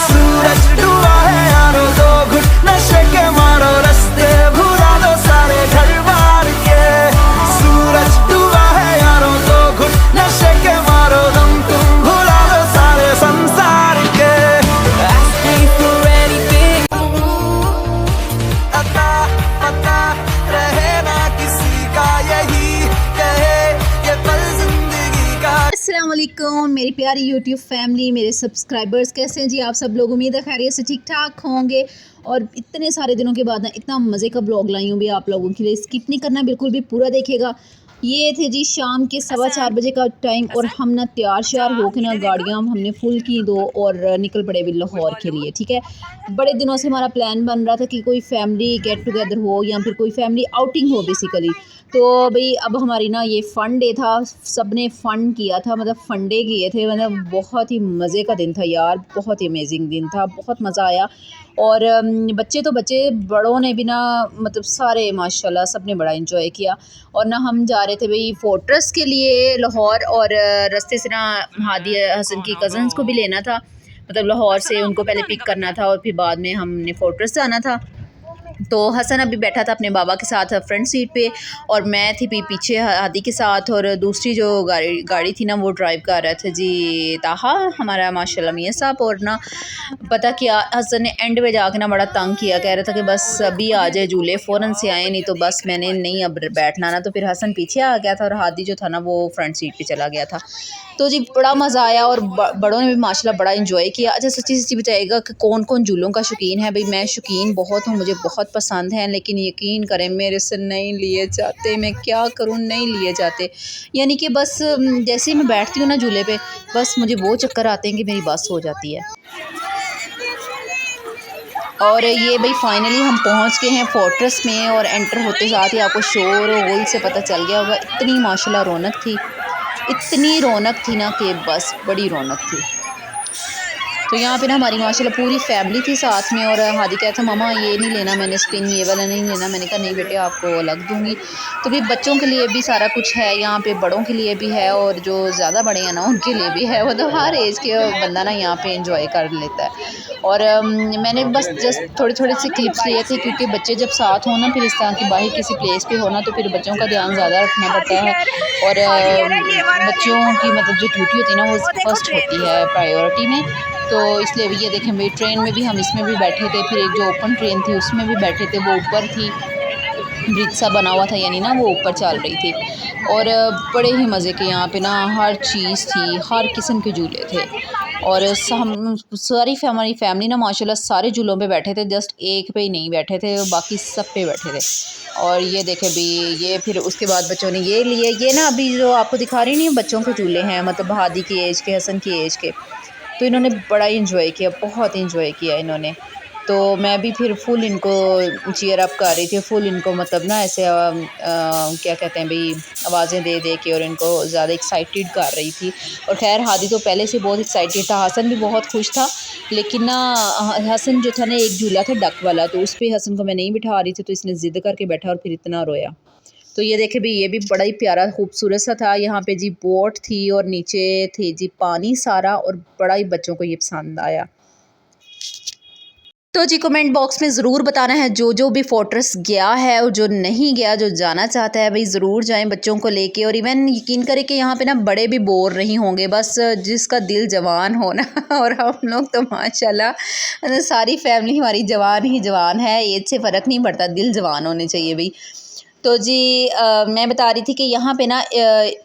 सूरज डूबा है यारो, दो घुट नशे के मारो, रास्ते भुला दो सारे घर बार के। सूरज डूबा है यारो, दो घुट नशे के मारो, दम तुम भुला दो सारे संसार के। Asking for anything, अता पता रहे ना किसी का, यही कहे ये पल जिंदगी का। अस्सलाम वालेकुम मेरी प्यारी यूट्यूब फैमिली, मेरे सब्सक्राइबर्स कैसे हैं जी आप सब लोग। उम्मीद है खैरियत से ठीक ठाक होंगे। और इतने सारे दिनों के बाद ना इतना मज़े का ब्लॉग लाई हूँ भी आप लोगों के लिए। स्किप नहीं करना, बिल्कुल भी पूरा देखेगा। ये थे जी शाम के 4:15 बजे का टाइम और हम ना तैयार श्यार हो के ना गाड़ियाँ हमने फुल की दो और निकल पड़े भी लाहौर के लिए। ठीक है, बड़े दिनों से हमारा प्लान बन रहा था कि कोई फैमिली गेट टुगेदर हो या फिर कोई फैमिली आउटिंग हो बेसिकली। तो भाई अब हमारी ना ये फ़न डे था, सब ने फ़न किया था, मतलब फ़न डे किए थे। मतलब बहुत ही मज़े का दिन था यार, बहुत ही अमेजिंग दिन था, बहुत मज़ा आया। और बच्चे तो बच्चे, बड़ों ने भी ना मतलब सारे माशाल्लाह सब ने बड़ा इंजॉय किया। और ना हम जा रहे थे भाई फोर्ट्रेस के लिए लाहौर, और रास्ते से ना हादी हसन की कज़न्स को भी लेना था, मतलब लाहौर से उनको पहले पिक करना था और फिर बाद में हमने फोर्ट्रेस जाना था। तो हसन अभी बैठा था अपने बाबा के साथ फ्रंट सीट पे और मैं थी पीछे हादी के साथ। और दूसरी जो गाड़ी थी ना वो ड्राइव कर रहा था जी ताहा, हमारा माशाल्लाह मियाँ साहब। और ना पता क्या, हसन ने एंड में जाके ना बड़ा तंग किया, कह रहा था कि बस अभी आ जाए झूले, फ़ौरन से आए, नहीं तो बस मैंने नहीं अब बैठना ना। तो फिर हसन पीछे आ गया था और हादी जो था ना वो फ्रंट सीट पे चला गया था। तो जी बड़ा मज़ा आया और बड़ों ने भी माशाल्लाह बड़ा इंजॉय किया। अच्छा सच्ची सच्ची बताइएगा कि कौन कौन झूलों का शौकीन है। भाई मैं शौकीन बहुत हूँ, मुझे बहुत पसंद है, लेकिन यकीन करें मेरे से नहीं लिए जाते। मैं क्या करूँ, नहीं लिए जाते। यानी कि बस जैसे ही मैं बैठती हूँ ना झूले पे, बस मुझे वो चक्कर आते हैं कि मेरी बस हो जाती है। और ये भाई फाइनली हम पहुंच गए हैं फोर्ट्रेस में और एंटर होते साथ ही आपको शोर और गुल से पता चल गया होगा। इतनी माशाल्लाह रौनक थी, इतनी रौनक थी ना कि बस बड़ी रौनक थी। तो यहाँ पे ना हमारी माशाल्लाह पूरी फैमिली थी साथ में। और हादी कहता था मामा ये नहीं लेना मैंने स्पिन, ये वाला नहीं लेना। मैंने कहा नहीं बेटे आपको अलग दूंगी। तो भी बच्चों के लिए भी सारा कुछ है यहाँ पे, बड़ों के लिए भी है और जो ज़्यादा बड़े हैं ना उनके लिए भी है। मतलब हर एज के बंदा ना यहाँ पे इंजॉय कर लेता है। और मैंने बस जस्ट थोड़े थोड़े से क्लिप्स लिए थे, क्योंकि बच्चे जब साथ हो ना फिर इस तरह की बाहर किसी प्लेस पे हो ना तो फिर बच्चों का ध्यान ज़्यादा रखना पड़ता है। और बच्चों की मतलब जो ड्यूटी होती है ना वो फर्स्ट होती है प्रायोरिटी में। तो इसलिए ये देखें भाई ट्रेन में भी हम इसमें भी बैठे थे, फिर एक जो ओपन ट्रेन थी उसमें भी बैठे थे, वो ऊपर थी, ब्रिज सा बना हुआ था यानी ना वो ऊपर चल रही थी। और बड़े ही मज़े के यहाँ पे ना हर चीज़ थी, हर किस्म के झूले थे। और हम सारी हमारी फैमिली ना माशाल्लाह सारे झूलों पे बैठे थे, जस्ट एक पे ही नहीं बैठे थे, बाकी सब पे बैठे थे। और ये देखे भी ये फिर उसके बाद बच्चों ने ये लिए, ये ना अभी जो आपको दिखा रही नहीं बच्चों के झूले हैं, मतलब हादी की एज के, हसन की एज के। तो इन्होंने बड़ा इंजॉय किया, बहुत इंजॉय किया इन्होंने। तो मैं भी फिर फुल इनको चीयर अप कर रही थी, फुल इनको मतलब ना ऐसे क्या कहते हैं भाई आवाज़ें दे दे के और इनको ज़्यादा एक्साइटेड कर रही थी। और खैर हादी तो पहले से बहुत एक्साइटेड था, हसन भी बहुत खुश था। लेकिन ना हसन जो था ना एक झूला था डक वाला, तो उस पर हसन को मैं नहीं बिठा रही थी, तो इसने ज़िद करके बैठा और फिर इतना रोया। तो ये देखे भी ये भी बड़ा ही प्यारा खूबसूरत सा था। यहाँ पे जी बोट थी और नीचे थे जी पानी सारा, और बड़ा ही बच्चों को ये पसंद आया। तो जी कमेंट बॉक्स में ज़रूर बताना है जो भी फोर्ट्रेस गया है और जो नहीं गया, जो जाना चाहता है भाई ज़रूर जाएं बच्चों को लेके। और इवन यकीन करें कि यहाँ पे ना बड़े भी बोर नहीं होंगे, बस जिसका दिल जवान हो ना और हम लोग तो माशाल्लाह सारी फैमिली हमारी जवान ही जवान है, एज से फ़र्क नहीं पड़ता, दिल जवान होने चाहिए भाई। तो जी मैं बता रही थी कि यहाँ पे ना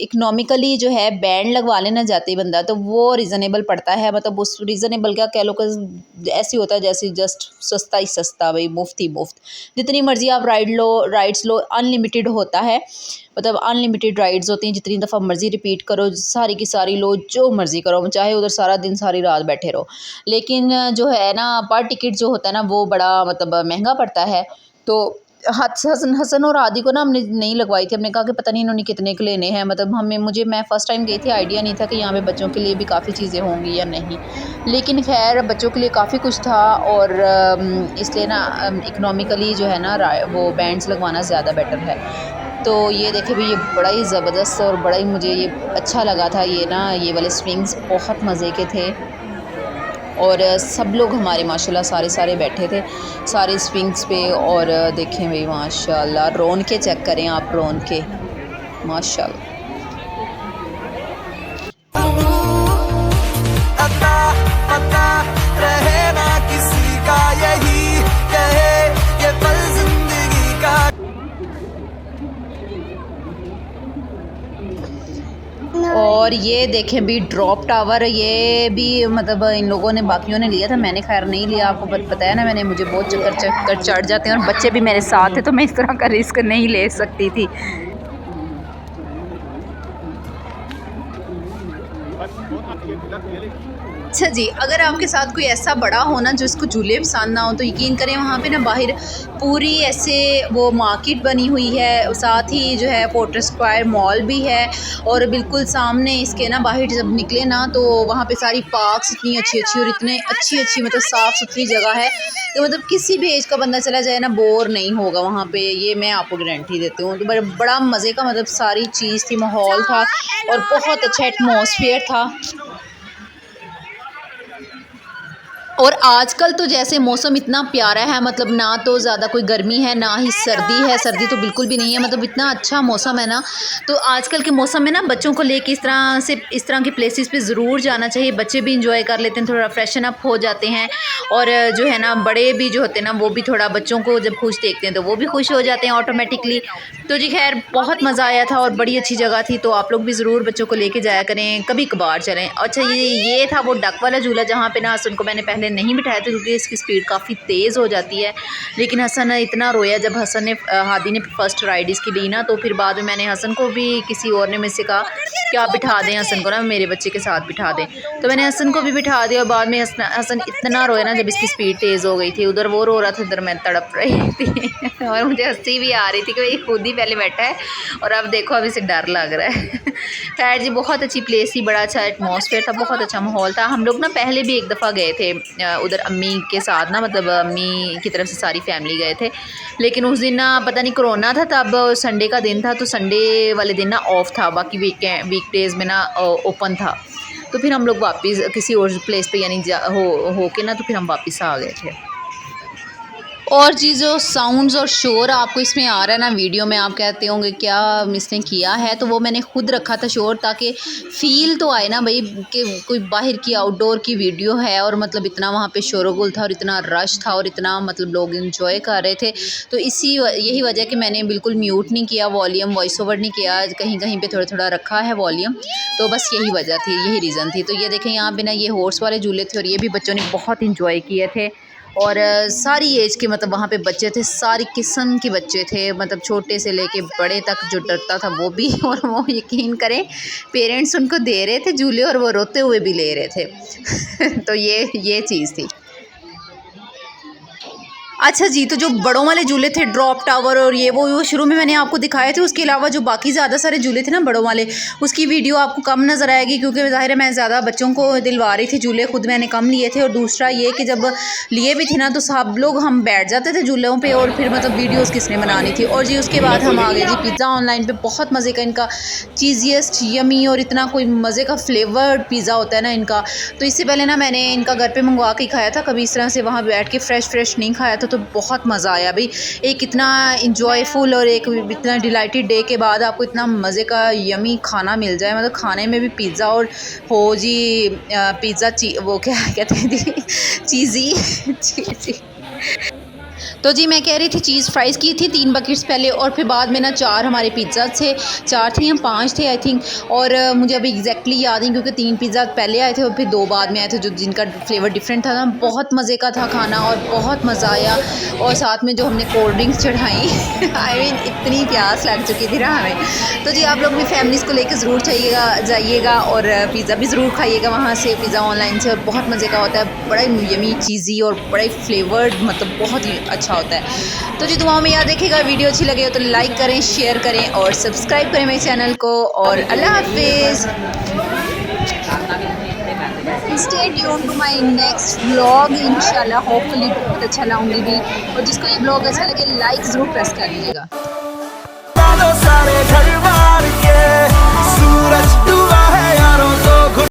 इकनॉमिकली जो है बैंड लगवा लेना जाते ही बंदा, तो वो रिज़नेबल पड़ता है। मतलब उस रिज़नेबल क्या कह लो कि ऐसे होता है जैसे जस्ट सस्ता ही सस्ता, भाई मुफ्त ही मुफ्त, जितनी मर्ज़ी आप राइड्स लो, अनलिमिटेड होता है। मतलब अनलिमिटेड राइड्स होती हैं, जितनी दफ़ा मर्ज़ी रिपीट करो, सारी की सारी लो, जो मर्ज़ी करो, चाहे उधर सारा दिन सारी रात बैठे रहो। लेकिन जो है ना पर टिकट जो होता है ना वो बड़ा मतलब महंगा पड़ता है। तो हसन और आदि को ना हमने नहीं लगवाई थी, हमने कहा कि पता नहीं इन्होंने कितने के लेने हैं। मतलब मैं फ़र्स्ट टाइम गई थी, आइडिया नहीं था कि यहाँ पे बच्चों के लिए भी काफ़ी चीज़ें होंगी या नहीं। लेकिन खैर बच्चों के लिए काफ़ी कुछ था और इसलिए ना इकनॉमिकली जो है ना वो बैंड्स लगवाना ज़्यादा बेटर है। तो ये देखे भी, ये बड़ा ही ज़बरदस्त और बड़ा ही मुझे ये अच्छा लगा था। ये ना ये वाले स्विंग्स बहुत मज़े के थे और सब लोग हमारे माशाल्लाह सारे बैठे थे सारे स्विंग्स पे। और देखें भाई माशाल्लाह रौनकें चेक करें आप, रौनकें माशाल्लाह। अता पता रहे ना किसी का, यही कहे ये पल जिंदगी का। और ये देखें भी ड्रॉप टावर, ये भी मतलब इन लोगों ने, बाकियों ने लिया था, मैंने खैर नहीं लिया। आपको बताया ना मैंने, मुझे बहुत चक्कर चढ़ जाते हैं और बच्चे भी मेरे साथ थे तो मैं इस तरह का रिस्क नहीं ले सकती थी। अच्छा जी, अगर आपके साथ कोई ऐसा बड़ा हो ना जो इसको झूले पसंद ना हो तो यकीन करें वहाँ पे ना बाहर पूरी ऐसे वो मार्केट बनी हुई है, साथ ही जो है फोर्ट्रेस स्क्वायर मॉल भी है और बिल्कुल सामने इसके ना बाहर जब निकले ना तो वहाँ पे सारी पार्क्स इतनी अच्छी और इतने अच्छी मतलब साफ़ सुथरी जगह है कि मतलब किसी भी एज का बंदा चला जाए ना बोर नहीं होगा वहाँ पे, ये मैं आपको गारंटी देती हूँ। तो बड़ा मज़े का मतलब सारी चीज़ थी, माहौल था और बहुत अच्छा एटमॉस्फेयर था। और आजकल तो जैसे मौसम इतना प्यारा है, मतलब ना तो ज़्यादा कोई गर्मी है ना ही सर्दी है, सर्दी तो बिल्कुल भी नहीं है, मतलब इतना अच्छा मौसम है ना। तो आजकल के मौसम में ना बच्चों को लेके इस तरह के प्लेसेस पे ज़रूर जाना चाहिए। बच्चे भी इंजॉय कर लेते हैं, थोड़ा फ्रेशन अप हो जाते हैं और जो है ना बड़े भी जो होते हैं ना वो भी थोड़ा बच्चों को जब खुश देखते हैं तो वो भी खुश हो जाते हैं ऑटोमेटिकली। तो जी खैर बहुत मज़ा आया था और बड़ी अच्छी जगह थी, तो आप लोग भी ज़रूर बच्चों को लेके जाया करें, कभी कभार चलें। अच्छा ये था वो डक वाला झूला जहाँ पे ना हसन को मैंने पहले नहीं बिठाया था क्योंकि इसकी स्पीड काफ़ी तेज़ हो जाती है, लेकिन हसन इतना रोया जब हादी ने फर्स्ट राइड इसकी ली ना, तो फिर बाद में मैंने हसन को भी, किसी और ने मुझसे कहा कि आप बिठा दें हसन को ना, मेरे बच्चे के साथ बिठा दें, तो मैंने हसन को भी बिठा दिया। और बाद में हसन इतना रोया ना जब इसकी स्पीड तेज़ हो गई थी, उधर वो रो रहा था, उधर मैं तड़प रही थी और मुझे हंसी भी आ रही थी कि भाई खुद ही पहले बैठा है और अब देखो अब इसे डर लग रहा है। खैर जी बहुत अच्छी प्लेस थी, बड़ा अच्छा एटमॉस्फेयर था, बहुत अच्छा माहौल था। हम लोग ना पहले भी एक दफ़ा गए थे उधर अम्मी के साथ ना, मतलब अम्मी की तरफ से सारी फैमिली गए थे, लेकिन उस दिन ना पता नहीं कोरोना था, तब संडे का दिन था, तो संडे वाले दिन ना ऑफ था, बाकी वीकडेज़ में ना ओपन था। तो फिर हम लोग वापस किसी और प्लेस पे यानी हो के ना, तो फिर हम वापस आ गए थे। और जी जो साउंड्स और शोर आपको इसमें आ रहा है ना वीडियो में, आप कहते होंगे क्या इसने किया है, तो वो मैंने खुद रखा था शोर, ताकि फ़ील तो आए ना भाई कि कोई बाहर की आउटडोर की वीडियो है और मतलब इतना वहाँ पे शोरगुल था और इतना रश था और इतना मतलब लोग एंजॉय कर रहे थे। तो यही वजह कि मैंने बिल्कुल म्यूट नहीं किया वॉल्यूम, वॉइस ओवर नहीं किया, कहीं कहीं पे थोड़ा रखा है वॉल्यूम, तो बस यही वजह थी, यही रीज़न थी। तो ये देखें यहाँ पे ना ये हॉर्स वाले झूले थे और ये भी बच्चों ने बहुत इंजॉय किए थे और सारी एज के मतलब वहाँ पे बच्चे थे, सारी किस्म के बच्चे थे, मतलब छोटे से लेके बड़े तक, जो डरता था वो भी। और वो यकीन करें पेरेंट्स उनको दे रहे थे झूले और वो रोते हुए भी ले रहे थे। तो ये चीज़ थी। अच्छा जी, तो जो बड़ों वाले झूले थे ड्रॉप टावर और ये वो शुरू में मैंने आपको दिखाए थे, उसके अलावा जो बाकी ज़्यादा सारे झूले थे ना बड़ों वाले, उसकी वीडियो आपको कम नज़र आएगी क्योंकि ज़ाहिर है मैं ज़्यादा बच्चों को दिलवा रही थी झूले, खुद मैंने कम लिए थे। और दूसरा ये कि जब लिए भी थे ना तो सब लोग हम बैठ जाते थे झूलों पर और फिर मतलब वीडियोज़ किसने बनानी थी। और जी उसके बाद हम आ गए जी पिज़्ज़ा ऑनलाइन पर, बहुत मज़े का इनका चीज़ीएस्ट यमी और इतना कोई मज़े का फ्लेवर्ड पिज़्ज़ा होता है ना इनका। तो इससे पहले ना मैंने इनका घर पे मंगवा के खाया था, कभी इस तरह से वहाँ बैठ के फ्रेश नहीं खाया था, तो बहुत मज़ा आया भाई। एक इतना इंजॉयफुल और एक इतना डिलाइटेड डे के बाद आपको इतना मज़े का यमी खाना मिल जाए, मतलब खाने में भी पिज़्ज़ा और हो जी पिज़्ज़ा वो क्या कहते हैं जी चीज़ी तो जी मैं कह रही थी चीज़ फ्राइज़ की थी 3 बकेट्स पहले और फिर बाद में ना 4 हमारे पिज़्ज़ा थे, 4 थे या 5 थे आई थिंक। और मुझे अभी एग्जैक्टली याद नहीं क्योंकि 3 पिज़्ज़ा पहले आए थे और फिर 2 बाद में आए थे, जो जिनका फ्लेवर डिफरेंट था ना। बहुत मज़े का था खाना और बहुत मज़ा आया। और साथ में जो हमने कोल्ड ड्रिंक्स चढ़ाई आई मीन इतनी प्यास लग चुकी थी ना हमें। तो जी आप लोग भी फैमिलीज़ को लेकर ज़रूर जाइएगा और पिज़्ज़ा भी ज़रूर खाइएगा वहाँ से, पिज़्ज़ा ऑनलाइन से, और बहुत मज़े का होता है, बड़ा यमी चीज़ी और बड़ा ही फ्लेवर्ड, मतलब बहुत ही अच्छा होता है। तो जी दुआओं में याद रखिएगा, वीडियो अच्छी लगे हो तो लाइक करें, शेयर करें और सब्सक्राइब करें मेरे चैनल को। और अल्लाह हाफिज़। Stay tune to my next vlog, इंशाल्लाह होपफुली बहुत अच्छा लाऊंगी भी। और जिसको ये व्लॉग अच्छा लगे लाइक ज़रूर प्रेस कर दीजिएगा। दो सारे